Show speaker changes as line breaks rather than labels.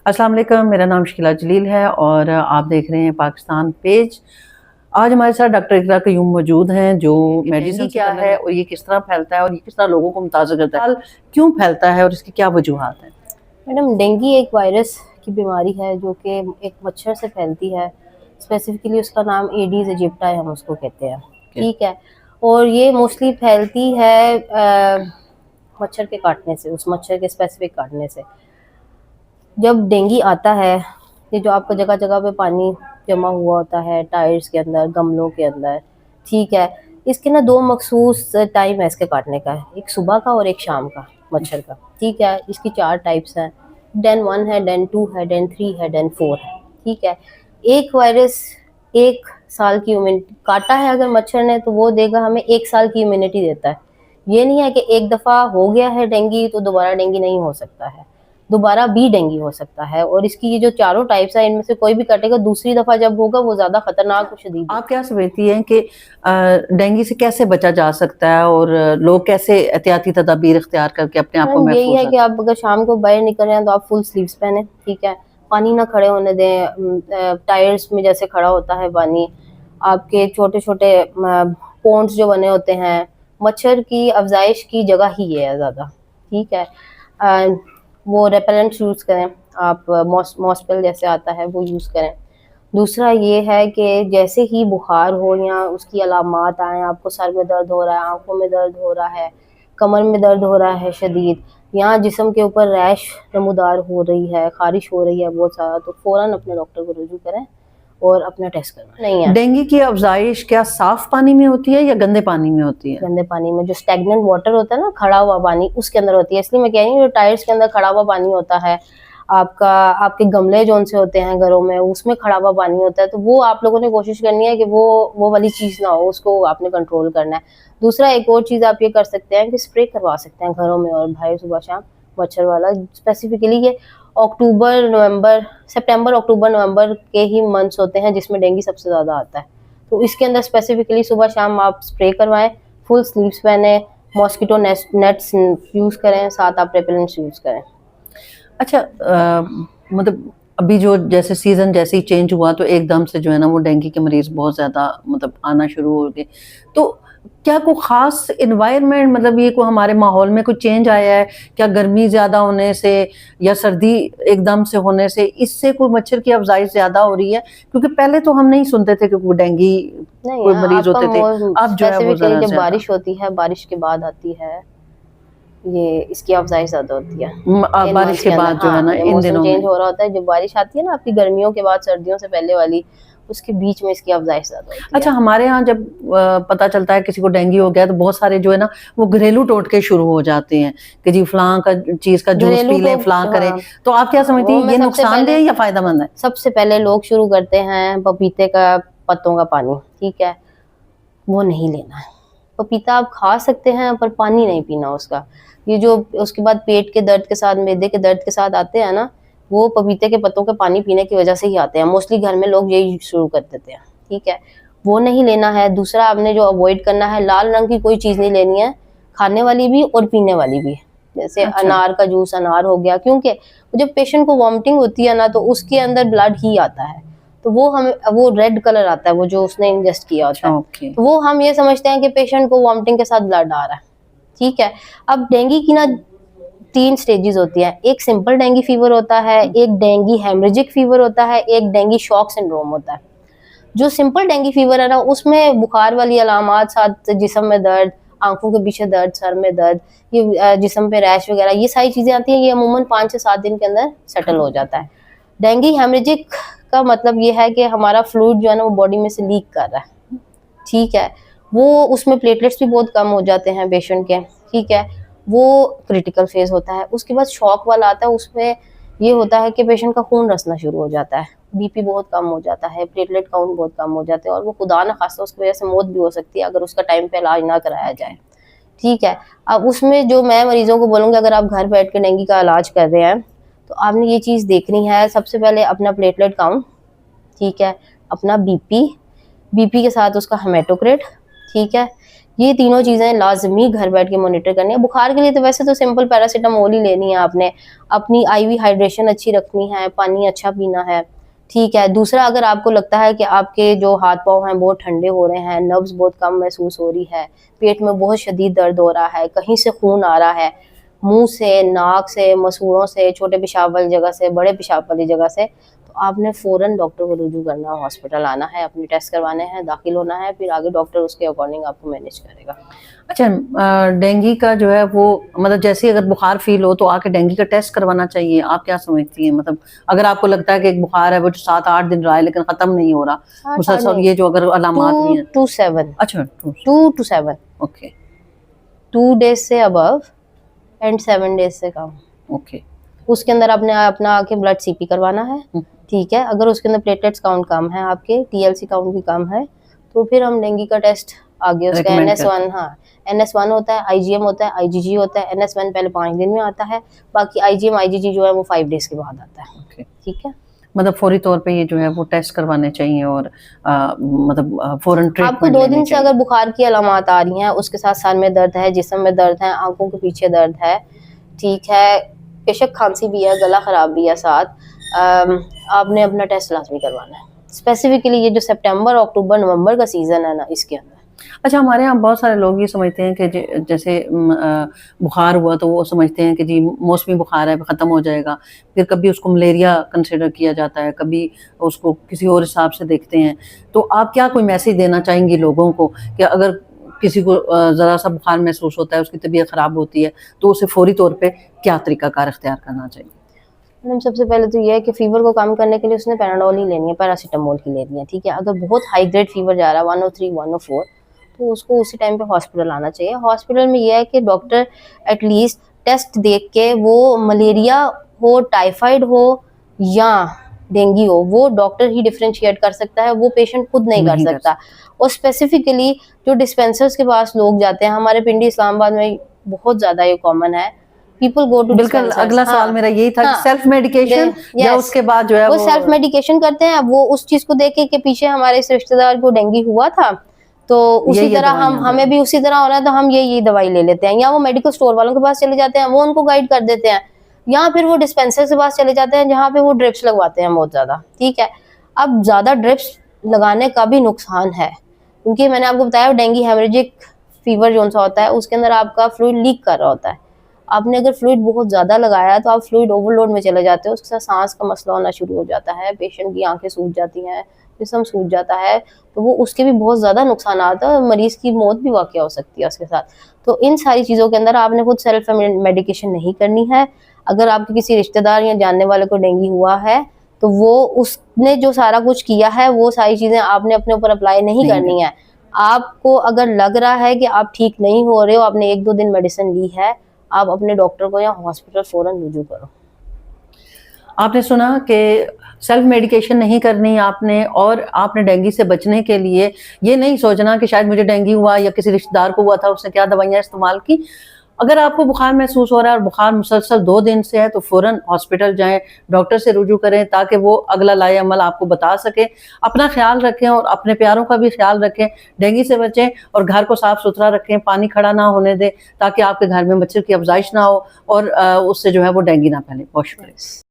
अस्सलाम वालेकुम, मेरा नाम शकीला जलील है और आप देख रहे हैं पाकिस्तान पेज। आज हमारे साथ डॉक्टर इकरा क़य्यूम मौजूद हैं जो मेडिसिन क्या है और ये किस तरह फैलता है और ये किस तरह लोगों को मुतासर करता है, क्यों फैलता है और इसकी क्या वजूहात हैं।
मैडम, डेंगू एक वायरस की बीमारी है जो कि एक मच्छर से फैलती है। स्पेसिफिकली उसका नाम एडीज इजिप्टाई हम उसको कहते हैं। ठीक है। और ये मोस्टली फैलती है मच्छर के काटने से, उस मच्छर के स्पेसिफिक काटने से। जब डेंगू आता है, ये जो आपको जगह जगह पे पानी जमा हुआ होता है, टायर्स के अंदर, गमलों के अंदर, ठीक है, इसके ना दो मखसूस टाइम है इसके काटने का, एक सुबह का और एक शाम का मच्छर का। ठीक है। इसकी 4 टाइप्स हैं। डेन 1 है, डेन 2 है, डेन 3 है, डेन 4 है। ठीक है। एक वायरस 1 साल की इम्यूनिटी काटा है अगर मच्छर ने, तो वो देगा हमें 1 साल की इम्यूनिटी देता है। ये नहीं है कि एक दफ़ा हो गया है डेंगू तो दोबारा डेंगू नहीं हो सकता है, दोबारा भी डेंगू हो सकता है। और इसकी ये जो चारों टाइप्स है, इनमें से कोई भी कटेगा, दूसरी दफा जब होगा वो ज्यादा खतरनाक और शदीद।
आप क्या समझती हैं कि डेंगू से कैसे बचा जा सकता है और लोग कैसे एहतियाती तदाबीर इख्तियार करके अपने आप को महफूज
यही है कि आप अगर शाम को बाहर निकल रहे हैं तो आप फुल स्लीव्स पहने। ठीक है। पानी ना खड़े होने दें, टायर्स में जैसे खड़ा होता है पानी, आपके छोटे छोटे पॉन्ड्स जो बने होते हैं, मच्छर की अफजाइश की जगह ही है ज्यादा। ठीक है। वो रेपेलेंट यूज़ करें आप, मॉस्पेल जैसे आता है वो यूज़ करें। दूसरा ये है कि जैसे ही बुखार हो या उसकी अलामात आए, आपको सर में दर्द हो रहा है, आंखों में दर्द हो रहा है, कमर में दर्द हो रहा है शदीद, या जिस्म के ऊपर रैश नमूदार हो रही है, खारिश हो रही है बहुत ज़्यादा, तो फ़ौरन अपने डॉक्टर को रुजू करें और अपना टेस्ट करवाएं। नहीं है,
डेंगू की अफजाइश क्या साफ पानी में होती है या गंदे पानी में होती है?
गंदे पानी में, जो स्टैग्नेंट वाटर होता है ना, खड़ा हुआ पानी, उसके अंदर होती है। इसलिए मैं कह रही हूँ, जो टायर्स के अंदर खड़ा हुआ पानी होता है, आपका आपके गमले जो से होते हैं घरों में, उसमें खड़ा हुआ पानी होता है, तो वो आप लोगों ने कोशिश करनी है कि वो वाली चीज़ ना हो, उसको आपने कंट्रोल करना है। दूसरा एक और चीज़ आप ये कर सकते हैं कि स्प्रे करवा सकते हैं घरों में और बाहर सुबह शाम, मच्छर वाला। स्पेसिफिकली ये सितंबर अक्टूबर नवंबर के ही मंथ्स होते हैं जिसमें डेंगू सबसे ज़्यादा आता है। तो इसके अंदर स्पेसिफिकली सुबह शाम आप स्प्रे करवाएं, फुल स्लीव्स पहने, मॉस्किटो नेट्स यूज़ करें, साथ आप रेपेलेंट्स यूज़ करें।
अच्छा, मतलब अभी जो जैसे सीजन जैसे ही चेंज हुआ तो एकदम से जो है ना वो डेंगू के मरीज बहुत ज्यादा मतलब आना शुरू हो गए। तो क्या कोई खास इन्वायरमेंट, मतलब ये को हमारे माहौल में कोई चेंज आया है क्या, गर्मी ज्यादा होने से या सर्दी एकदम से होने से, इससे कोई मच्छर की अफजाइश ज्यादा हो रही है? क्योंकि पहले तो हम नहीं सुनते थे कि कोई डेंगू कोई मरीज होते थे, अब जो है वो
जब बारिश होती है, बारिश के बाद आती है, ये इसकी अफजाइश ज्यादा होती है
बारिश के बाद जो है ना, इन दिनों
चेंज हो रहा होता है, जब बारिश आती है ना आपकी गर्मियों के बाद, सर्दियों से पहले वाली, उसके बीच में इसकी अफजाइश ज्यादा होती है।
अच्छा, हमारे यहाँ जब पता चलता है किसी को डेंगू हो गया तो बहुत सारे जो है ना वो घरेलू टोटके शुरू हो जाते हैं कि जी फलां का चीज का जूस पी लें, फलां करें। तो आप क्या समझती हैं, ये नुकसानदेह या फायदेमंद है?
सबसे पहले लोग शुरू करते हैं पपीते का पत्तों का पानी। ठीक है। वो नहीं लेना है। पपीता आप खा सकते हैं पर पानी नहीं पीना उसका। ये जो उसके बाद पेट के दर्द के साथ, मैदे के दर्द के साथ आते हैं ना, वो पपीते के पत्तों के पानी पीने की वजह से ही आते हैं। मोस्टली घर में लोग यही शुरू कर देते हैं। ठीक है। वो नहीं लेना है। दूसरा आपने जो अवॉइड करना है, लाल रंग की कोई चीज़ नहीं लेनी है, खाने वाली भी और पीने वाली भी। जैसे अनार का जूस, अनार हो गया, क्योंकि जब पेशेंट को वॉमिटिंग होती है ना तो उसके अंदर ब्लड ही आता है, तो वो रेड कलर आता है, वो जो उसने इंजेस्ट किया होता है। तो वो हम ये समझते हैं कि पेशेंट को वॉमिटिंग के साथ ब्लड आ रहा है। ठीक है। अब डेंगू की ना 3 स्टेजेस होती है। एक सिंपल डेंगू फीवर होता है, एक डेंगू हेमरेजिक फीवर होता है, एक डेंगू शॉक सिंड्रोम होता है। जो सिंपल डेंगू फीवर है ना, उसमें बुखार वाली अलामात, साथ जिस्म में दर्द, आंखों के पीछे दर्द, सर में दर्द, ये जिस्म पे रैश वगैरह, ये सारी चीजें आती हैं। ये अमूमन 5 से 7 दिन के अंदर सेटल हो जाता है। डेंगू हेमरेजिक का मतलब ये है कि हमारा फ्लूइड जो है ना वो बॉडी में से लीक कर रहा है। ठीक है। वो उसमें प्लेटलेट्स भी बहुत कम हो जाते हैं पेशेंट के। ठीक है। वो क्रिटिकल फेज होता है। उसके बाद शॉक वाला आता है, उसमें ये होता है कि पेशेंट का खून रसना शुरू हो जाता है, बीपी बहुत कम हो जाता है, प्लेटलेट काउंट बहुत कम हो जाते हैं, और वो खुदा न खास्ता उसकी वजह से मौत भी हो सकती है अगर उसका टाइम पे इलाज ना कराया जाए। ठीक है। अब उसमें जो मैं मरीजों को बोलूँगी, अगर आप घर बैठ के डेंगू का इलाज कर रहे हैं तो आपने ये चीज़ देखनी है, सबसे पहले अपना प्लेटलेट काउंट। ठीक है। अपना बीपी के साथ उसका हेमेटोक्रिट। ठीक है। ये तीनों चीजें लाजमी घर बैठ के मॉनिटर करनी है। बुखार के लिए तो वैसे तो सिंपल पैरासीटामोल ही लेनी है आपने, अपनी आईवी हाइड्रेशन अच्छी रखनी है, पानी अच्छा पीना है, ठीक है। दूसरा, अगर आपको लगता है कि आपके जो हाथ पांव हैं बहुत ठंडे हो रहे हैं, नब्ज बहुत कम महसूस हो रही है, पेट में बहुत शदीद दर्द हो रहा है, कहीं से खून आ रहा है, मुंह से, नाक से, मसूड़ों से, छोटे पेशाब वाली जगह से, बड़े पेशाब वाली जगह से, तो आपने फ़ौरन डॉक्टर को रुजू करना, हॉस्पिटल आना है, अपने टेस्ट करवाने हैं, दाखिल होना है, फिर आगे डॉक्टर उसके अकॉर्डिंग आपको मैनेज करेगा।
अच्छा, डेंगू का जो है वो मतलब जैसे अगर बुखार फील हो तो आके डेंगू का टेस्ट करवाना चाहिए, आप क्या समझती हैं? मतलब अगर आपको लगता है कि एक बुखार है वो 7-8 दिन रहा है लेकिन खत्म नहीं हो रहा, मुसलसल ये जो अगर अलामात भी हैं।
2 to 7।
अच्छा,
2 to 7।
ओके
2 डेज से अबव एंड 7 डेज से कम।
ओके।
उसके अंदर आपने अपना आके ब्लड सीपी करवाना है, ठीक है। अगर उसके अंदर प्लेटलेट्स काउंट कम है, आपके टीएलसी काउंट भी कम है, तो फिर हम डेंगू का टेस्ट आगे उसका
Recommend
NS1, हाँ NS1 होता है, IgM होता है, IgG होता है। NS1 पहले 5 दिन में आता है, बाकी IgM IgG जो है वो 5 डेज के बाद आता है,
ओके।
ठीक है।
मतलब फौरी तौर पे ये जो है वो टेस्ट करवाने चाहिए और मतलब फौरन ट्रीटमेंट
आपको 2 दिन से अगर बुखार की अलामात आ रही हैं, उसके साथ सर में दर्द है, जिस्म में दर्द है, आंखों के पीछे दर्द है, ठीक है, बेशक खांसी भी है, गला खराब भी है साथ, आपने अपना टेस्ट लाजमी करवाना है। स्पेसिफिकली ये जो सितंबर, अक्टूबर, नवंबर का सीजन है ना, इसके अंदर।
अच्छा, हमारे यहाँ बहुत सारे लोग ये समझते हैं कि जैसे बुखार हुआ तो वो समझते हैं कि जी मौसमी बुखार है, ख़त्म हो जाएगा। फिर कभी उसको मलेरिया कंसिडर किया जाता है, कभी उसको किसी और हिसाब से देखते हैं। तो आप क्या कोई मैसेज देना चाहेंगी लोगों को कि अगर किसी को ज़रा सा बुखार महसूस होता है, उसकी तबीयत ख़राब होती है, तो उसे फ़ौरी तौर पे क्या तरीक़ाकार इख्तियार करना चाहिए?
मैडम, सबसे पहले तो ये है कि फीवर को कम करने के लिए उसने पैराडोल ही लेनी है, पैरासीटामोल ही लेनी है, ठीक है। अगर बहुत हाई ग्रेड फीवर जा रहा है 103, 104, तो उसको उसी टाइम पे हॉस्पिटल आना चाहिए। हॉस्पिटल में ये है कि डॉक्टर एटलीस्ट टेस्ट देख के वो मलेरिया हो, टाइफाइड हो या डेंगू हो, वो डॉक्टर ही डिफरेंशिएट कर सकता है, वो पेशेंट खुद नहीं कर सकता। और स्पेसिफिकली जो डिस्पेंसर्स के पास लोग जाते हैं, हमारे पिंडी इस्लामाबाद में बहुत ज्यादा ये कॉमन है, पीपल गो टू
बिल्कुल, अगला सवाल मेरा यही था कि सेल्फ मेडिकेशन या उसके बाद जो है
वो सेल्फ मेडिकेशन करते हैं। वो उस चीज को देख के पीछे हमारे इस रिश्तेदार को डेंगू हुआ था, तो उसी तरह हमें भी उसी तरह हो रहा है, तो हम ये दवाई ले लेते हैं, या वो मेडिकल स्टोर वालों के पास चले जाते हैं, वो उनको गाइड कर देते हैं, या फिर वो डिस्पेंसर के पास चले जाते हैं जहाँ पे वो ड्रिप्स लगवाते हैं बहुत ज्यादा, ठीक है। अब ज्यादा ड्रिप्स लगाने का भी नुकसान है, क्योंकि मैंने आपको बताया डेंगू हेमरेजिक फीवर जो सा होता है उसके अंदर आपका फ्लूइड लीक कर रहा होता है। आपने अगर फ्लूइड बहुत ज्यादा लगाया है तो आप फ्लूइड ओवरलोड में चले जाते हो, उसके साथ सांस का मसला होना शुरू हो जाता है, पेशेंट की आंखें सूज जाती हैं, जिस्म सूज जाता है, तो वो उसके भी बहुत ज्यादा नुकसान आता है और मरीज की मौत भी वाक़या हो सकती है उसके साथ। तो इन सारी चीजों के अंदर आपने खुद सेल्फ मेडिकेशन नहीं करनी है। अगर आपके किसी रिश्तेदार या जानने वाले को डेंगू हुआ है तो वो उसने जो सारा कुछ किया है वो सारी चीजें आपने अपने ऊपर अप्लाई नहीं करनी है। आपको अगर लग रहा है कि आप ठीक नहीं हो रहे हो, आपने 1-2 दिन मेडिसिन ली है, आप अपने डॉक्टर को या हॉस्पिटल फौरन रुजू करो।
आपने सुना कि सेल्फ मेडिकेशन नहीं करनी आपने, और आपने डेंगू से बचने के लिए ये नहीं सोचना कि शायद मुझे डेंगू हुआ या किसी रिश्तेदार को हुआ था, उसने क्या दवाइयाँ इस्तेमाल की। अगर आपको बुखार महसूस हो रहा है और बुखार मुसलसल 2 दिन से है तो फ़ौरन हॉस्पिटल जाएं, डॉक्टर से रुजू करें ताकि वो अगला लाएअमल आपको बता सके। अपना ख्याल रखें और अपने प्यारों का भी ख्याल रखें, डेंगू से बचें और घर को साफ़ सुथरा रखें, पानी खड़ा ना होने दें ताकि आपके घर में मच्छर की अफज़ाइश ना हो और उससे जो है वो डेंगू ना फैले। बहुत शुक्रिया।